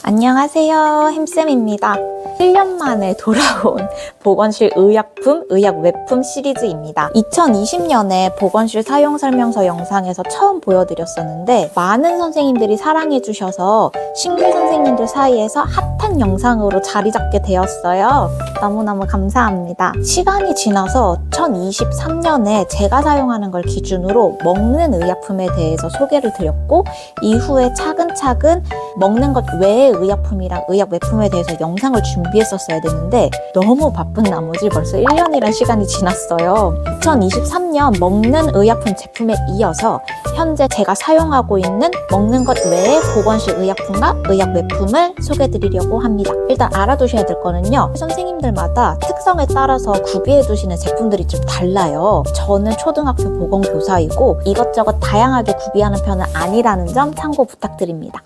안녕하세요, 햄쌤입니다. 1년 만에 돌아온 보건실 의약품, 의약 외품 시리즈입니다. 2020년에 보건실 사용 설명서 영상에서 처음 보여드렸었는데 많은 선생님들이 사랑해주셔서 신규 선생님들 사이에서 핫한 영상으로 자리 잡게 되었어요. 너무너무 감사합니다. 시간이 지나서 2023년에 제가 사용하는 걸 기준으로 먹는 의약품에 대해서 소개를 드렸고, 이후에 차근차근 먹는 것 외의 의약품이랑 의약 외품에 대해서 영상을 준비했었어야 됐는데 너무 바쁜 나머지 벌써 1년이란 시간이 지났어요. 2023년 먹는 의약품 제품에 이어서 현재 제가 사용하고 있는 먹는 것 외의 보건실 의약품과 의약 외품을 소개해드리려고 합니다. 일단 알아두셔야 될 거는요, 선생님들마다 특성에 따라서 구비해 두시는 제품들이 좀 달라요. 저는 초등학교 보건교사이고 이것저것 다양하게 구비하는 편은 아니라는 점 참고 부탁드립니다.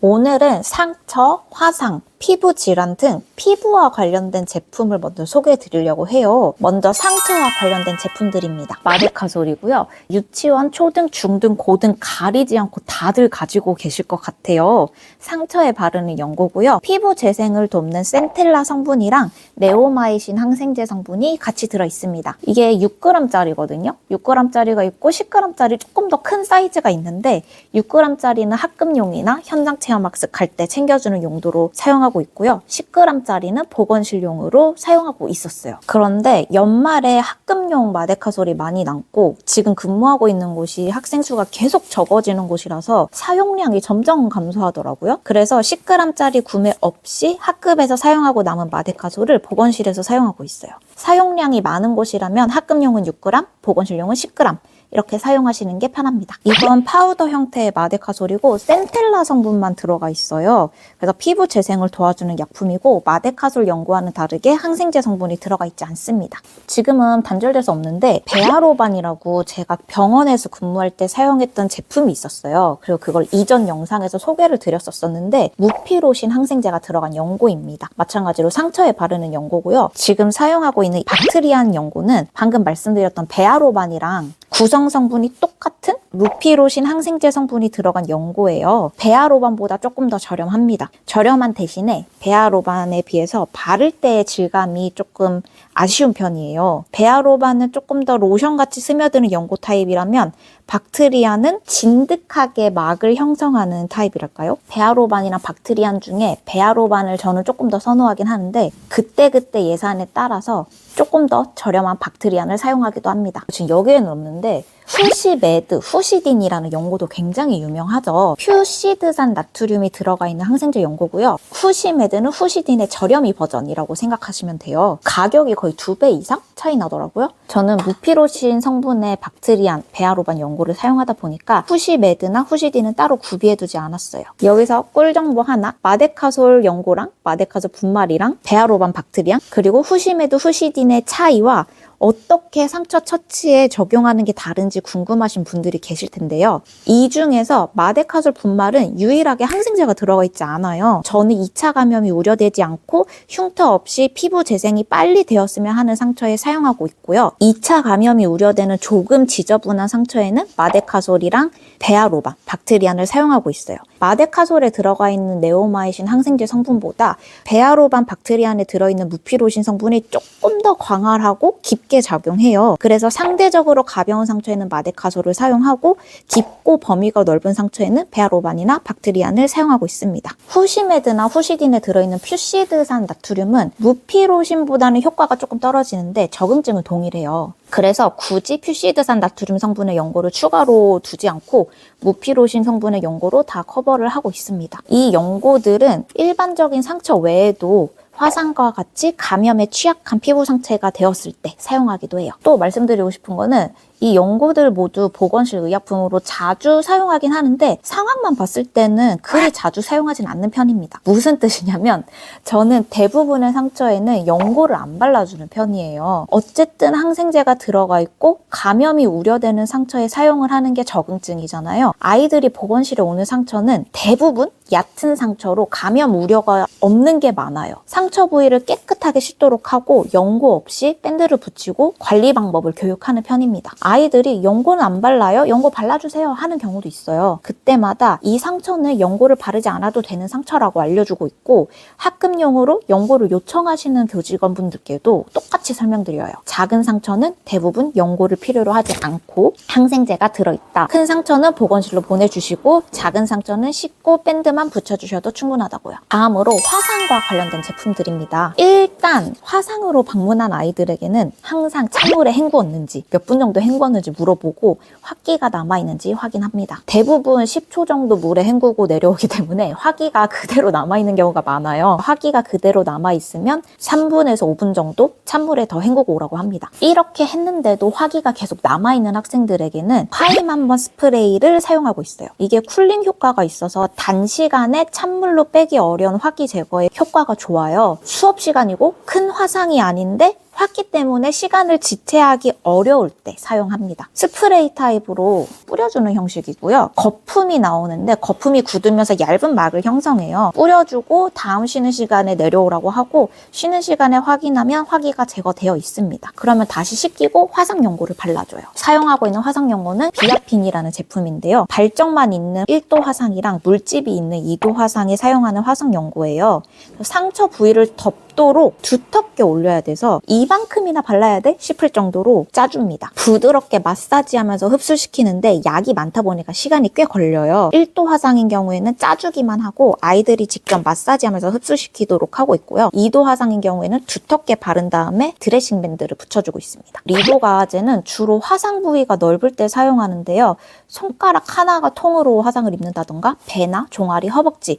오늘은 상처, 화상, 피부 질환 등 피부와 관련된 제품을 먼저 소개해 드리려고 해요. 먼저 상처와 관련된 제품들입니다. 마데카솔이고요. 유치원, 초등, 중등, 고등 가리지 않고 다들 가지고 계실 것 같아요. 상처에 바르는 연고고요. 피부 재생을 돕는 센텔라 성분이랑 네오마이신 항생제 성분이 같이 들어있습니다. 이게 6g짜리거든요. 6g짜리가 있고 10g짜리 조금 더 큰 사이즈가 있는데 6g짜리는 학급용이나 현장 체험학습 갈 때 챙겨주는 용도로 사용하고 있고요. 10g짜리는 보건실용으로 사용하고 있었어요. 그런데 연말에 학급용 마데카솔이 많이 남고 지금 근무하고 있는 곳이 학생 수가 계속 적어지는 곳이라서 사용량이 점점 감소하더라고요. 그래서 10g짜리 구매 없이 학급에서 사용하고 남은 마데카솔을 보건실에서 사용하고 있어요. 사용량이 많은 곳이라면 학급용은 6g, 보건실용은 10g 이렇게 사용하시는 게 편합니다. 이건 파우더 형태의 마데카솔이고 센텔라 성분만 들어가 있어요. 그래서 피부 재생을 도와주는 약품이고 마데카솔 연고와는 다르게 항생제 성분이 들어가 있지 않습니다. 지금은 단절돼서 없는데 베아로반이라고 제가 병원에서 근무할 때 사용했던 제품이 있었어요. 그리고 그걸 이전 영상에서 소개를 드렸었는데 무피로신 항생제가 들어간 연고입니다. 마찬가지로 상처에 바르는 연고고요. 지금 사용하고 있는 박트리안 연고는 방금 말씀드렸던 베아로반이랑 구성 성분이 똑같은 무피로신 항생제 성분이 들어간 연고예요. 베아로반보다 조금 더 저렴합니다. 저렴한 대신에 베아로반에 비해서 바를 때의 질감이 조금 아쉬운 편이에요. 베아로반은 조금 더 로션같이 스며드는 연고 타입이라면 박트리안은 진득하게 막을 형성하는 타입이랄까요? 베아로반이랑 박트리안 중에 베아로반을 저는 조금 더 선호하긴 하는데 그때그때 예산에 따라서 조금 더 저렴한 박트리안을 사용하기도 합니다. 지금 여기에는 없는데 후시메드, 후시딘이라는 연고도 굉장히 유명하죠. 퓨시드산 나트륨이 들어가 있는 항생제 연고고요. 후시메드는 후시딘의 저렴이 버전이라고 생각하시면 돼요. 가격이 거의 2배 이상 차이 나더라고요. 저는 무피로신 성분의 박트리안, 베아로반 연고를 사용하다 보니까 후시메드나 후시딘은 따로 구비해두지 않았어요. 여기서 꿀 정보 하나, 마데카솔 연고랑 마데카솔 분말이랑 베아로반 박트리안 그리고 후시메드, 후시딘의 차이와 어떻게 상처 처치에 적용하는 게 다른지 궁금하신 분들이 계실 텐데요. 이 중에서 마데카솔 분말은 유일하게 항생제가 들어가 있지 않아요. 저는 2차 감염이 우려되지 않고 흉터 없이 피부 재생이 빨리 되었으면 하는 상처에 사용하고 있고요. 2차 감염이 우려되는 조금 지저분한 상처에는 마데카솔이랑 베아로반, 박트리안을 사용하고 있어요. 마데카솔에 들어가 있는 네오마이신 항생제 성분보다 베아로반, 박트리안에 들어있는 무피로신 성분이 조금 더 광활하고 깊게 작용해요. 그래서 상대적으로 가벼운 상처에는 마데카솔을 사용하고 깊고 범위가 넓은 상처에는 베아로반이나 박트리안을 사용하고 있습니다. 후시메드나 후시딘에 들어있는 퓨시드산 나트륨은 무피로신보다는 효과가 조금 떨어지는데 적응증은 동일해요. 그래서 굳이 퓨시드산 나트륨 성분의 연고를 추가로 두지 않고 무피로신 성분의 연고로 다 커버를 하고 있습니다. 이 연고들은 일반적인 상처 외에도 화상과 같이 감염에 취약한 피부 상태가 되었을 때 사용하기도 해요. 또 말씀드리고 싶은 거는 이 연고들 모두 보건실 의약품으로 자주 사용하긴 하는데 상황만 봤을 때는 그리 자주 사용하진 않는 편입니다. 무슨 뜻이냐면 저는 대부분의 상처에는 연고를 안 발라주는 편이에요. 어쨌든 항생제가 들어가 있고 감염이 우려되는 상처에 사용을 하는 게 적응증이잖아요. 아이들이 보건실에 오는 상처는 대부분 얕은 상처로 감염 우려가 없는 게 많아요. 상처 부위를 깨끗하게 씻도록 하고 연고 없이 밴드를 붙이고 관리 방법을 교육하는 편입니다. 아이들이 연고는 안 발라요? 연고 발라주세요 하는 경우도 있어요. 그때마다 이 상처는 연고를 바르지 않아도 되는 상처라고 알려주고 있고 학급용으로 연고를 요청하시는 교직원분들께도 똑같이 설명드려요. 작은 상처는 대부분 연고를 필요로 하지 않고 항생제가 들어있다. 큰 상처는 보건실로 보내주시고 작은 상처는 씻고 밴드만 붙여주셔도 충분하다고요. 다음으로 화상과 관련된 제품들입니다. 일단 화상으로 방문한 아이들에게는 항상 찬물에 헹구었는지 몇 분 정도 헹구었는지 물어보고 화기가 남아있는지 확인합니다. 대부분 10초 정도 물에 헹구고 내려오기 때문에 화기가 그대로 남아있는 경우가 많아요. 화기가 그대로 남아있으면 3분에서 5분 정도 찬물에 더 헹구고 오라고 합니다. 이렇게 했는데도 화기가 계속 남아있는 학생들에게는 화임 한번 스프레이를 사용하고 있어요. 이게 쿨링 효과가 있어서 단시간에 찬물로 빼기 어려운 화기 제거에 효과가 좋아요. 수업 시간이고 큰 화상이 아닌데 화기 때문에 시간을 지체하기 어려울 때 사용합니다. 스프레이 타입으로 뿌려주는 형식이고요. 거품이 나오는데 거품이 굳으면서 얇은 막을 형성해요. 뿌려주고 다음 쉬는 시간에 내려오라고 하고 쉬는 시간에 확인하면 화기가 제거되어 있습니다. 그러면 다시 씻기고 화상 연고를 발라줘요. 사용하고 있는 화상 연고는 비아핀이라는 제품인데요. 발정만 있는 1도 화상이랑 물집이 있는 2도 화상에 사용하는 화상 연고예요. 상처 부위를 덮도록 두텁게 올려야 돼서 이만큼이나 발라야 돼? 싶을 정도로 짜줍니다. 부드럽게 마사지하면서 흡수시키는데 약이 많다 보니까 시간이 꽤 걸려요. 1도 화상인 경우에는 짜주기만 하고 아이들이 직접 마사지하면서 흡수시키도록 하고 있고요. 2도 화상인 경우에는 두텁게 바른 다음에 드레싱 밴드를 붙여주고 있습니다. 리도 가제는 주로 화상 부위가 넓을 때 사용하는데요. 손가락 하나가 통으로 화상을 입는다던가 배나 종아리, 허벅지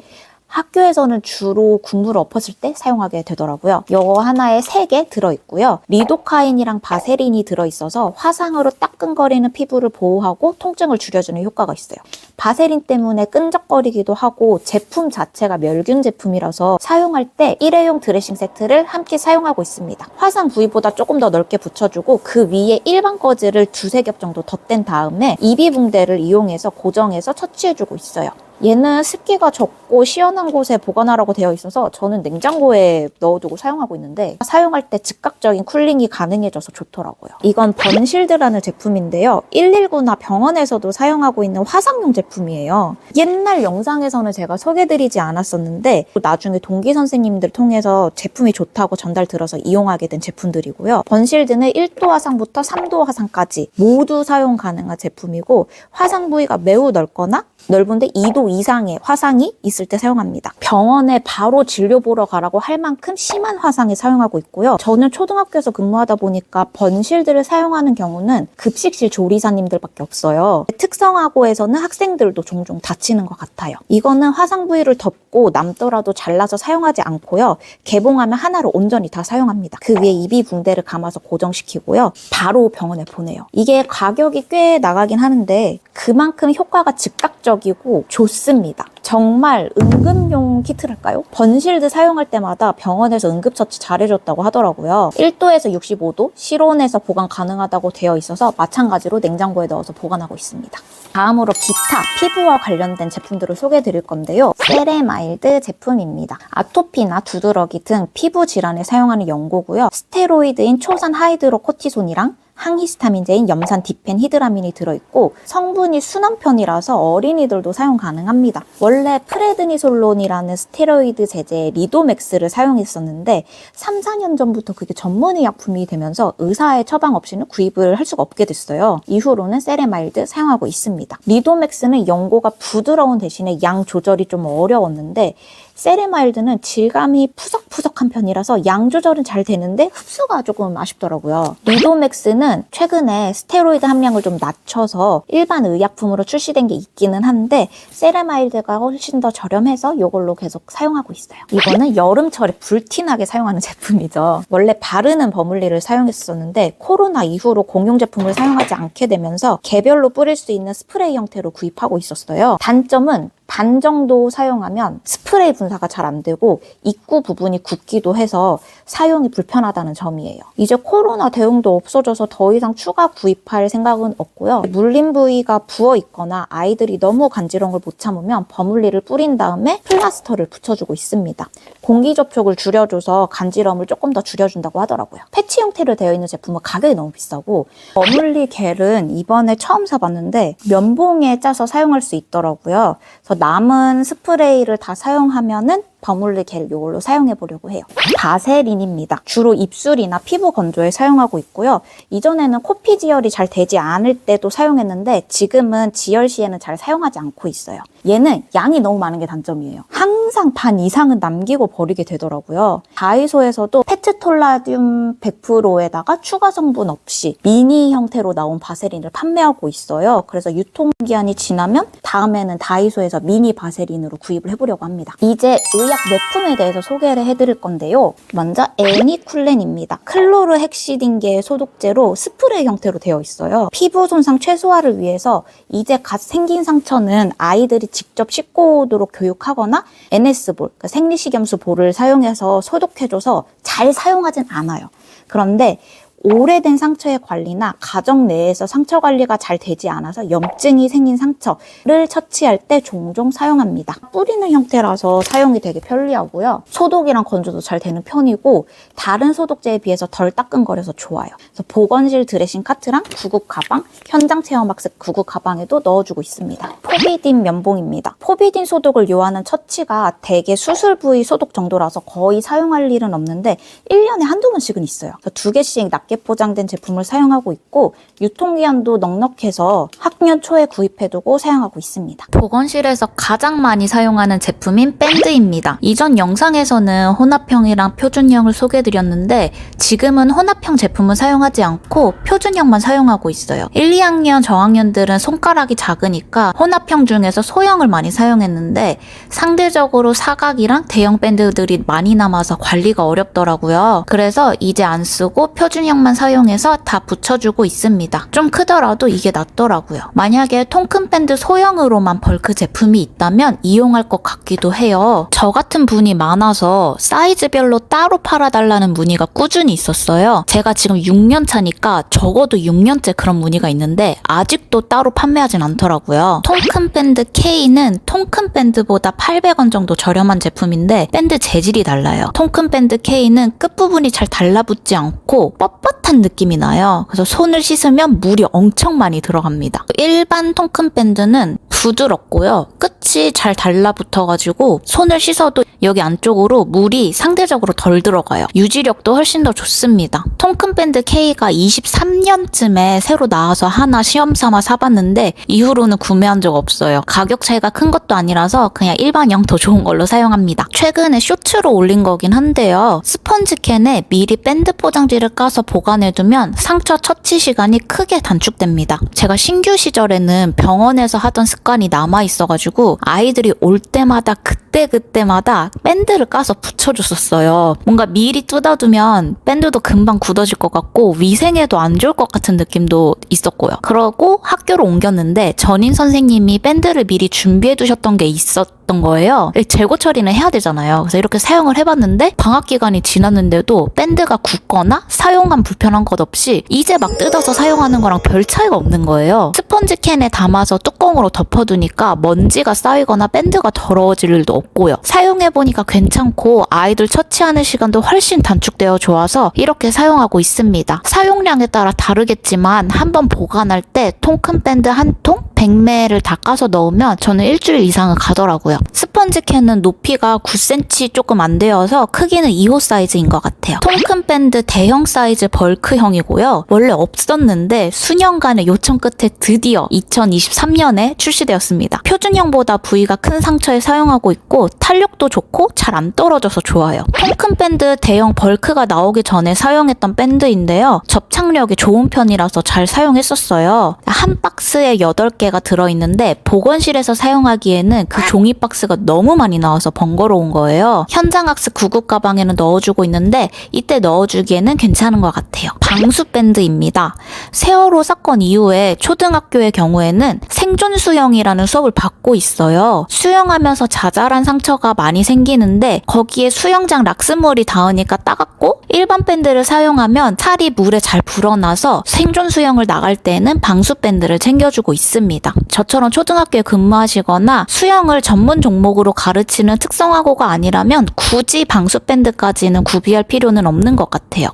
학교에서는 주로 군무를 엎었을 때 사용하게 되더라고요. 이거 하나에 3개 들어있고요. 리도카인이랑 바세린이 들어있어서 화상으로 따끔거리는 피부를 보호하고 통증을 줄여주는 효과가 있어요. 바세린 때문에 끈적거리기도 하고 제품 자체가 멸균 제품이라서 사용할 때 일회용 드레싱 세트를 함께 사용하고 있습니다. 화상 부위보다 조금 더 넓게 붙여주고 그 위에 일반 거즈를 2-3겹 정도 덧댄 다음에 이비붕대를 이용해서 고정해서 처치해주고 있어요. 얘는 습기가 적고 시원한 곳에 보관하라고 되어 있어서 저는 냉장고에 넣어두고 사용하고 있는데 사용할 때 즉각적인 쿨링이 가능해져서 좋더라고요. 이건 번실드라는 제품인데요. 119나 병원에서도 사용하고 있는 화상용 제품이에요. 옛날 영상에서는 제가 소개드리지 않았었는데 나중에 동기 선생님들 통해서 제품이 좋다고 전달 들어서 이용하게 된 제품들이고요. 번실드는 1도 화상부터 3도 화상까지 모두 사용 가능한 제품이고 화상 부위가 매우 넓거나 넓은데 2도 이상의 화상이 있을 때 사용합니다. 병원에 바로 진료 보러 가라고 할 만큼 심한 화상에 사용하고 있고요. 저는 초등학교에서 근무하다 보니까 번실드를 사용하는 경우는 급식실 조리사님들밖에 없어요. 특성화고에서는 학생들도 종종 다치는 것 같아요. 이거는 화상 부위를 덮고 남더라도 잘라서 사용하지 않고요. 개봉하면 하나로 온전히 다 사용합니다. 그 위에 이비붕대를 감아서 고정시키고요. 바로 병원에 보내요. 이게 가격이 꽤 나가긴 하는데 그만큼 효과가 즉각적이고 좋습니다. 정말 응급용 키트랄까요? 번실드 사용할 때마다 병원에서 응급처치 잘해줬다고 하더라고요. 1도에서 65도, 실온에서 보관 가능하다고 되어 있어서 마찬가지로 냉장고에 넣어서 보관하고 있습니다. 다음으로 기타 피부와 관련된 제품들을 소개해 드릴 건데요. 세레마일드 제품입니다. 아토피나 두드러기 등 피부 질환에 사용하는 연고고요. 스테로이드인 초산 하이드로코티손이랑 항히스타민제인 염산 디펜히드라민이 들어있고 성분이 순한 편이라서 어린이들도 사용 가능합니다. 원래 프레드니솔론이라는 스테로이드 제제의 리도맥스를 사용했었는데 3-4년 전부터 그게 전문의약품이 되면서 의사의 처방 없이는 구입을 할 수가 없게 됐어요. 이후로는 세레마일드 사용하고 있습니다. 리도맥스는 연고가 부드러운 대신에 양 조절이 좀 어려웠는데 세레마일드는 질감이 푸석푸석한 편이라서 양 조절은 잘 되는데 흡수가 조금 아쉽더라고요. 리도맥스는 최근에 스테로이드 함량을 좀 낮춰서 일반 의약품으로 출시된 게 있기는 한데 세레마일드가 훨씬 더 저렴해서 이걸로 계속 사용하고 있어요. 이거는 여름철에 불티나게 사용하는 제품이죠. 원래 바르는 버물리를 사용했었는데 코로나 이후로 공용 제품을 사용하지 않게 되면서 개별로 뿌릴 수 있는 스프레이 형태로 구입하고 있었어요. 단점은 반 정도 사용하면 스프레이 분사가 잘 안 되고 입구 부분이 굽기도 해서 사용이 불편하다는 점이에요. 이제 코로나 대응도 없어져서 더 이상 추가 구입할 생각은 없고요. 물린 부위가 부어 있거나 아이들이 너무 간지러운 걸 못 참으면 버물리를 뿌린 다음에 플라스터를 붙여주고 있습니다. 공기 접촉을 줄여줘서 간지러움을 조금 더 줄여준다고 하더라고요. 패치 형태로 되어 있는 제품은 가격이 너무 비싸고, 버물리 겔은 이번에 처음 사봤는데 면봉에 짜서 사용할 수 있더라고요. 그래서 남은 스프레이를 다 사용하면은 버물리 겔 이걸로 사용해 보려고 해요. 바세린입니다. 주로 입술이나 피부 건조에 사용하고 있고요. 이전에는 코피 지혈이 잘 되지 않을 때도 사용했는데 지금은 지혈 시에는 잘 사용하지 않고 있어요. 얘는 양이 너무 많은 게 단점이에요. 항상 반 이상은 남기고 버리게 되더라고요. 다이소에서도 페트톨라듐 100%에다가 추가 성분 없이 미니 형태로 나온 바세린을 판매하고 있어요. 그래서 유통기한이 지나면 다음에는 다이소에서 미니 바세린으로 구입을 해보려고 합니다. 이제 의약 웹품에 대해서 소개를 해드릴 건데요. 먼저 애니쿨렌입니다. 클로르 헥시딘계 소독제로 스프레이 형태로 되어 있어요. 피부 손상 최소화를 위해서 이제 갓 생긴 상처는 아이들이 직접 씻고 오도록 교육하거나 NS볼, 그러니까 생리식염수 볼을 사용해서 소독해줘서 잘 사용하진 않아요. 그런데 오래된 상처의 관리나 가정 내에서 상처 관리가 잘 되지 않아서 염증이 생긴 상처를 처치할 때 종종 사용합니다. 뿌리는 형태라서 사용이 되게 편리하고요. 소독이랑 건조도 잘 되는 편이고 다른 소독제에 비해서 덜 따끔거려서 좋아요. 그래서 보건실 드레싱 카트랑 구급 가방, 현장 체험 학습 구급 가방에도 넣어주고 있습니다. 포비딘 면봉입니다. 포비딘 소독을 요하는 처치가 대개 수술 부위 소독 정도라서 거의 사용할 일은 없는데 1년에 한두 번씩은 있어요. 그래서 2개씩 납 포장된 제품을 사용하고 있고 유통기한도 넉넉해서 학년 초에 구입해두고 사용하고 있습니다. 보건실에서 가장 많이 사용하는 제품인 밴드입니다. 이전 영상에서는 혼합형이랑 표준형을 소개해드렸는데 지금은 혼합형 제품은 사용하지 않고 표준형만 사용하고 있어요. 1, 2학년 저학년들은 손가락이 작으니까 혼합형 중에서 소형을 많이 사용했는데 상대적으로 사각이랑 대형 밴드들이 많이 남아서 관리가 어렵더라고요. 그래서 이제 안 쓰고 표준형 만 사용해서 다 붙여주고 있습니다. 좀 크더라도 이게 낫더라고요. 만약에 통큰 밴드 소형으로만 벌크 제품이 있다면 이용할 것 같기도 해요. 저 같은 분이 많아서 사이즈별로 따로 팔아달라는 문의가 꾸준히 있었어요. 제가 지금 6년 차니까 적어도 6년째 그런 문의가 있는데 아직도 따로 판매하진 않더라고요. 통큰 밴드 K는 통큰 밴드보다 800원 정도 저렴한 제품인데 밴드 재질이 달라요. 통큰 밴드 K는 끝부분이 잘 달라붙지 않고 뻣뻣한 느낌이 나요. 그래서 손을 씻으면 물이 엄청 많이 들어갑니다. 일반 통큰 밴드는 부드럽고요. 끝이 잘 달라붙어가지고 손을 씻어도 여기 안쪽으로 물이 상대적으로 덜 들어가요. 유지력도 훨씬 더 좋습니다. 통큰 밴드 K가 23년쯤에 새로 나와서 하나 시험삼아 사봤는데 이후로는 구매한 적 없어요. 가격 차이가 큰 것도 아니라서 그냥 일반형 더 좋은 걸로 사용합니다. 최근에 쇼츠로 올린 거긴 한데요. 스펀지 캔에 미리 밴드 포장지를 까서 보관해두면 상처 처치 시간이 크게 단축됩니다. 제가 신규 시절에는 병원에서 하던 습관이 남아있어가지고 아이들이 올 때마다 그때마다 밴드를 까서 붙여줬었어요. 뭔가 미리 뜯어두면 밴드도 금방 굳어질 것 같고 위생에도 안 좋을 것 같은 느낌도 있었고요. 그러고 학교로 옮겼는데 전임 선생님이 밴드를 미리 준비해두셨던 게 있었던 거예요. 재고 처리는 해야 되잖아요. 그래서 이렇게 사용을 해봤는데 방학 기간이 지났는데도 밴드가 굳거나 사용감 불편한 것 없이 이제 막 뜯어서 사용하는 거랑 별 차이가 없는 거예요. 스펀지 캔에 담아서 뚜껑으로 덮어두니까 먼지가 쌓이거나 밴드가 더러워질 일도 없고요. 사용해보니까 괜찮고 아이들 처치하는 시간도 훨씬 단축되어 좋아서 이렇게 사용하고 있습니다. 사용량에 따라 다르겠지만 한번 보관할 때 통큰 밴드 한 통 100ml를 다 까서 넣으면 저는 일주일 이상은 가더라고요. 스펀지 캔은 높이가 9cm 조금 안 되어서 크기는 2호 사이즈인 것 같아요. 통큰 밴드 대형 사이즈 벌크형이고요. 원래 없었는데 수년간의 요청 끝에 드디어 2023년에 출시되었습니다. 표준형보다 부위가 큰 상처에 사용하고 있고 탄력도 좋고 잘 안 떨어져서 좋아요. 통큰 밴드 대형 벌크가 나오기 전에 사용했던 밴드인데요. 접착력이 좋은 편이라서 잘 사용했었어요. 한 박스에 8개가 들어있는데 보건실에서 사용하기에는 그 종이 박스 박스가 너무 많이 나와서 번거로운 거예요. 현장학습 구급 가방에는 넣어주고 있는데 이때 넣어주기에는 괜찮은 것 같아요. 방수밴드입니다. 세월호 사건 이후에 초등학교의 경우에는 생존 수영이라는 수업을 받고 있어요. 수영하면서 자잘한 상처가 많이 생기는데 거기에 수영장 락스물이 닿으니까 따갑고 일반 밴드를 사용하면 살이 물에 잘 불어나서 생존 수영을 나갈 때에는 방수밴드를 챙겨주고 있습니다. 저처럼 초등학교에 근무하시거나 수영을 전문 종목으로 가르치는 특성화고가 아니라면 굳이 방수밴드까지는 구비할 필요는 없는 것 같아요.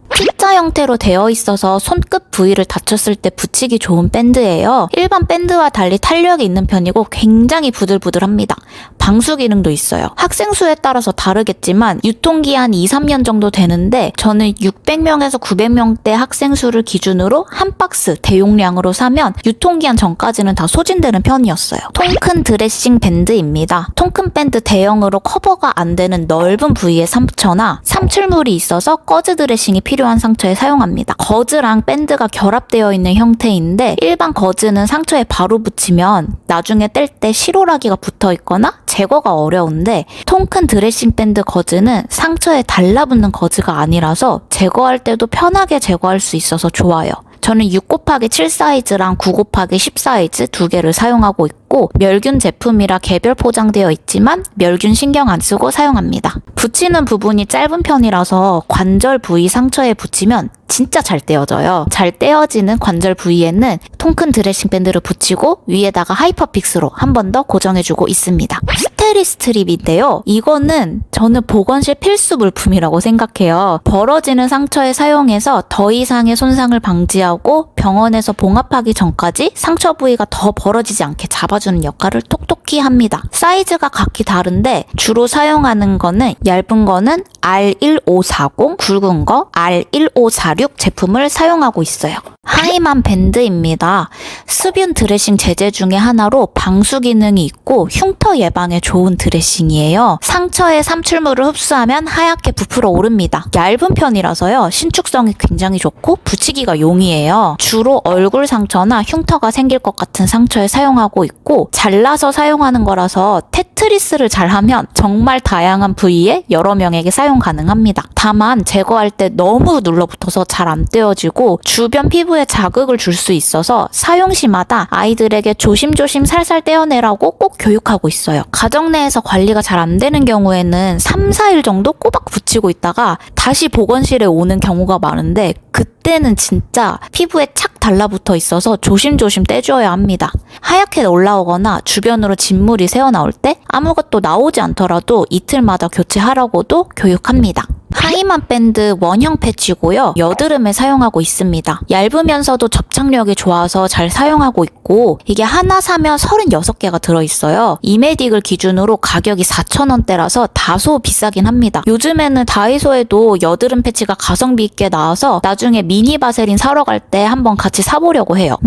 T자 형태로 되어 있어서 손끝 부위를 다쳤을 때 붙이기 좋은 밴드예요. 일반 밴드와 달리 탄력이 있는 편이고 굉장히 부들부들합니다. 방수 기능도 있어요. 학생 수에 따라서 다르겠지만 유통기한 2-3년 정도 되는데 저는 600명에서 900명대 학생 수를 기준으로 한 박스 대용량으로 사면 유통기한 전까지는 다 소진되는 편이었어요. 통큰 드레싱 밴드입니다. 통큰 밴드 대형으로 커버가 안 되는 넓은 부위의 상처나 삼출물이 있어서 거즈 드레싱이 필요한 상처에 사용합니다. 거즈랑 밴드가 결합되어 있는 형태인데 일반 거즈는 상처에 바로 붙이면 나중에 뗄 때 실오라기가 붙어 있거나 제거가 어려운데 통큰 드레싱 밴드 거즈는 상처에 달라붙는 거즈가 아니라서 제거할 때도 편하게 제거할 수 있어서 좋아요. 저는 6곱하기7 사이즈랑 9곱하기10 사이즈 두 개를 사용하고 있고 멸균 제품이라 개별 포장되어 있지만 멸균 신경 안 쓰고 사용합니다. 붙이는 부분이 짧은 편이라서 관절 부위 상처에 붙이면 진짜 잘 떼어져요. 잘 떼어지는 관절 부위에는 통큰 드레싱 밴드를 붙이고 위에다가 하이퍼픽스로 한 번 더 고정해주고 있습니다. 스테리 스트립인데요. 이거는 저는 보건실 필수 물품이라고 생각해요. 벌어지는 상처에 사용해서 더 이상의 손상을 방지하고 병원에서 봉합하기 전까지 상처 부위가 더 벌어지지 않게 잡아주는 역할을 톡톡히 합니다. 사이즈가 각기 다른데 주로 사용하는 거는 얇은 거는 R1540, 굵은 거 R1546 제품을 사용하고 있어요. 하이만 밴드입니다. 수분 드레싱 제제 중에 하나로 방수 기능이 있고 흉터 예방에 좋은 드레싱이에요. 상처에 삼출물을 흡수하면 하얗게 부풀어 오릅니다. 얇은 편이라서요. 신축성이 굉장히 좋고 붙이기가 용이해요. 주로 얼굴 상처나 흉터가 생길 것 같은 상처에 사용하고 있고 잘라서 사용하는 거라서 테트리스를 잘하면 정말 다양한 부위에 여러 명에게 사용 가능합니다. 다만 제거할 때 너무 눌러붙어서 잘 안 떼어지고 주변 피부에 자극을 줄 수 있어서 사용 시마다 아이들에게 조심조심 살살 떼어내라고 꼭 교육하고 있어요. 가정 내에서 관리가 잘 안 되는 경우에는 3-4일 정도 꼬박 붙이고 있다가 다시 보건실에 오는 경우가 많은데 그때는 진짜 피부에 착 달라붙어 있어서 조심조심 떼줘야 합니다. 하얗게 올라오거나 주변으로 진물이 새어나올 때 아무것도 나오지 않더라도 이틀마다 교체하라고도 교육합니다. 하이만 밴드 원형 패치고요. 여드름에 사용하고 있습니다. 얇으면서도 접착력이 좋아서 잘 사용하고 있고 이게 하나 사면 36개가 들어있어요. 이메딕을 기준으로 가격이 4,000원대라서 다소 비싸긴 합니다. 요즘에는 다이소에도 여드름 패치가 가성비 있게 나와서 나중에 미니 바세린 사러 갈 때 한번 같이 사보려고 해요.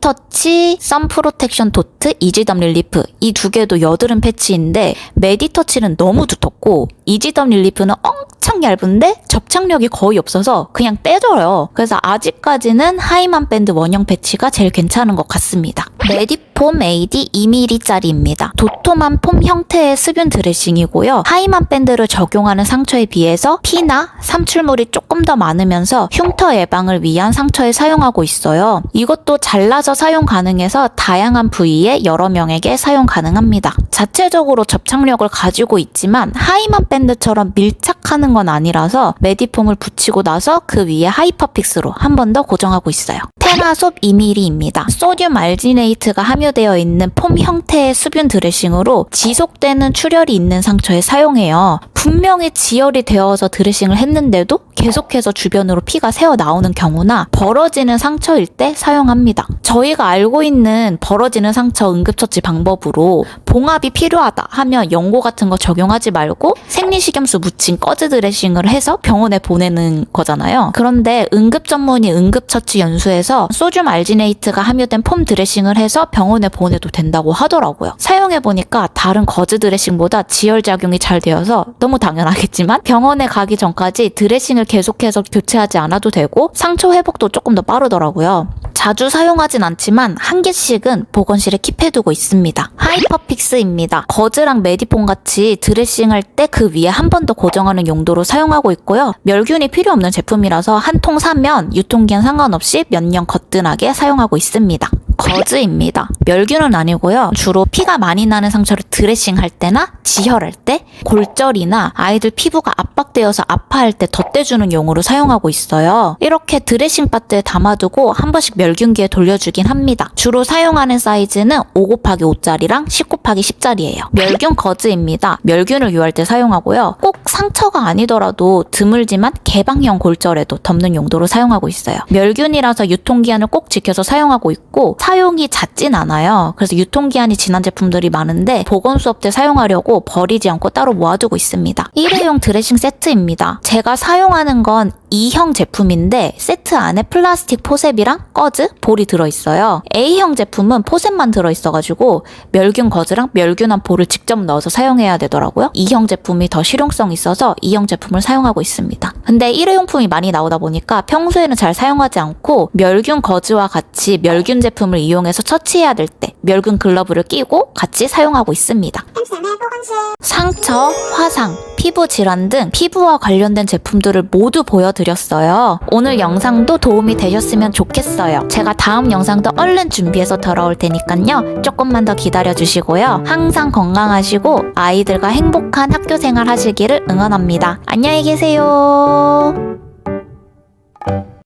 메디터치 선 프로텍션 도트 이지덤 릴리프 이 두 개도 여드름 패치인데 메디터치는 너무 두텁고 이지덤 릴리프는 엄청 얇은데 접착력이 거의 없어서 그냥 떼져요. 그래서 아직까지는 하이만 밴드 원형 패치가 제일 괜찮은 것 같습니다. 메디폼 AD 2mm짜리입니다. 도톰한 폼 형태의 수분 드레싱이고요. 하이만 밴드를 적용하는 상처에 비해서 피나 삼출물이 조금 더 많으면서 흉터 예방을 위한 상처에 사용하고 있어요. 이것도 잘라서 사용 가능해서 다양한 부위에 여러 명에게 사용 가능합니다. 자체적으로 접착력을 가지고 있지만 하이만 밴드처럼 밀착하는 건 아니라서 메디폼을 붙이고 나서 그 위에 하이퍼픽스로 한 번 더 고정하고 있어요. 테라솝 2mm입니다. 소듐 알지네이트가 함유되어 있는 폼 형태의 수분 드레싱으로 지속되는 출혈이 있는 상처에 사용해요. 분명히 지혈이 되어서 드레싱을 했는데도 계속해서 주변으로 피가 새어 나오는 경우나 벌어지는 상처일 때 사용합니다. 저희가 알고 있는 벌어지는 상처 응급처치 방법으로 봉합이 필요하다 하면 연고 같은 거 적용하지 말고 생리식염수 묻힌 거즈 드레싱을 해서 병원에 보내는 거잖아요. 그런데 응급 전문의 응급처치 연수에서 소듐 알지네이트가 함유된 폼 드레싱을 해서 병원에 보내도 된다고 하더라고요. 사용해보니까 다른 거즈 드레싱보다 지혈작용이 잘 되어서 너무 너무 당연하겠지만 병원에 가기 전까지 드레싱을 계속해서 교체하지 않아도 되고 상처 회복도 조금 더 빠르더라고요. 자주 사용하진 않지만 한 개씩은 보건실에 킵해두고 있습니다. 하이퍼픽스입니다. 거즈랑 메디폰 같이 드레싱할 때 그 위에 한 번 더 고정하는 용도로 사용하고 있고요. 멸균이 필요 없는 제품이라서 한 통 사면 유통기한 상관없이 몇 년 거뜬하게 사용하고 있습니다. 거즈입니다. 멸균은 아니고요. 주로 피가 많이 나는 상처를 드레싱할 때나 지혈할 때, 골절이나 아이들 피부가 압박되어서 아파할 때 덧대주는 용으로 사용하고 있어요. 이렇게 드레싱 바트에 담아두고 한 번씩 멸균기에 돌려주긴 합니다. 주로 사용하는 사이즈는 5×5짜리랑 10×10짜리예요. 멸균 거즈입니다. 멸균을 유할 때 사용하고요. 꼭 상처가 아니더라도 드물지만 개방형 골절에도 덮는 용도로 사용하고 있어요. 멸균이라서 유통기한을 꼭 지켜서 사용하고 있고 사용이 잦진 않아요. 그래서 유통기한이 지난 제품들이 많은데 보건 수업 때 사용하려고 버리지 않고 따로 모아두고 있습니다. 일회용 드레싱 세트입니다. 제가 사용하는 건 2형 제품인데 세트 안에 플라스틱 포셉이랑 꺼즈, 볼이 들어있어요. A형 제품은 포셉만 들어있어가지고 멸균 거즈랑 멸균한 볼을 직접 넣어서 사용해야 되더라고요. 2형 제품이 더 실용성이 있어서 2형 제품을 사용하고 있습니다. 근데 일회용품이 많이 나오다 보니까 평소에는 잘 사용하지 않고 멸균 거즈와 같이 멸균 제품을 이용해서 처치해야 될 때 멸균 글러브를 끼고 같이 사용하고 있습니다. 상처, 화상, 피부 질환 등 피부와 관련된 제품들을 모두 보여드렸어요. 오늘 영상도 도움이 되셨으면 좋겠어요. 제가 다음 영상도 얼른 준비해서 돌아올 테니까요. 조금만 더 기다려주시고요. 항상 건강하시고 아이들과 행복한 학교 생활 하시기를 응원합니다. 안녕히 계세요.